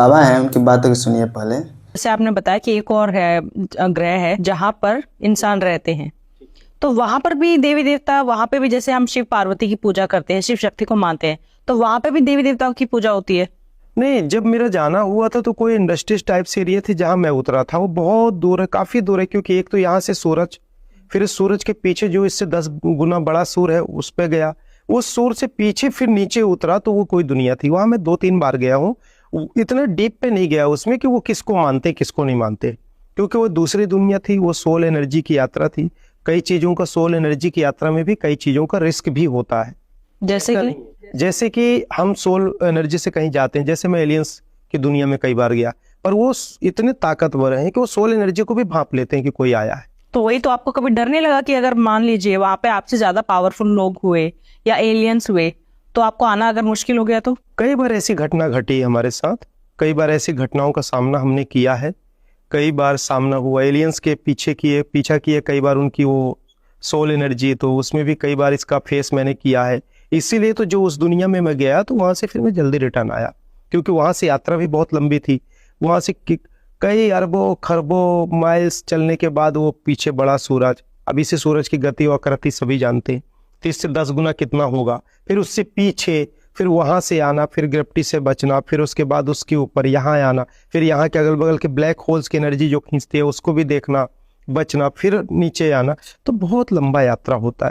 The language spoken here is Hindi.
बाबा हैं उनकी बातों की सुनिए पहले। जैसे आपने बताया कि एक और है ग्रह है जहां पर इंसान रहते हैं, तो वहां पर भी देवी देवता, वहां पे भी जैसे हम शिव पार्वती की पूजा करते हैं, शिव शक्ति को मानते हैं, तो वहां पे भी देवी देवताओं की पूजा होती है। नहीं, जब मेरा जाना हुआ था तो कोई इंडस्ट्रीज टाइप से एरिया थी जहां मैं उतरा था, वो बहुत दूर है, काफी दूर है, क्योंकि एक तो यहाँ से सूरज, फिर इस सूरज के पीछे जो इससे 10 गुना बड़ा सूर्य है उस पे गया, उस सूर्य से पीछे फिर नीचे उतरा तो वो कोई दुनिया थी। वहां मैं 2-3 बार गया हूँ, इतना डीप पे नहीं गया उसमें कि वो किसको मानते किसको नहीं मानते, क्योंकि वो दूसरी दुनिया थी, वो सोल एनर्जी की यात्रा थी। कई चीजों का सोल एनर्जी की यात्रा में भी कई चीजों का रिस्क भी होता है। जैसे कि हम सोल एनर्जी से कहीं जाते हैं, जैसे मैं एलियंस की दुनिया में कई बार गया, पर वो इतने ताकतवर हैं कि वो सोल एनर्जी को भी भांप लेते हैं कि कोई आया है। तो वही तो, आपको कभी डर नहीं लगा कि अगर मान लीजिए वहां पे आपसे ज्यादा पावरफुल लोग हुए या एलियंस हुए, तो आपको आना अगर मुश्किल हो गया तो? कई बार ऐसी घटना घटी है हमारे साथ, कई बार ऐसी घटनाओं का सामना हमने किया है, कई बार सामना हुआ एलियंस के पीछा किए, कई बार उनकी वो सोल एनर्जी, तो उसमें भी कई बार इसका फेस मैंने किया है। इसीलिए तो जो उस दुनिया में मैं गया तो वहां से फिर मैं जल्दी रिटर्न आया, क्योंकि वहां से यात्रा भी बहुत लंबी थी। वहां से कई अरबों खरबों माइल्स चलने के बाद वो पीछे बड़ा सूरज, अभी से सूरज की गति और आकृति सभी जानते हैं, तो इससे 10 गुना कितना होगा, फिर उससे पीछे, फिर वहां से आना, फिर ग्रेविटी से बचना, फिर उसके बाद उसके ऊपर यहाँ आना, फिर यहाँ के अगल बगल के ब्लैक होल्स की एनर्जी जो खींचती है उसको भी देखना, बचना, फिर नीचे आना, तो बहुत लंबा यात्रा होता है।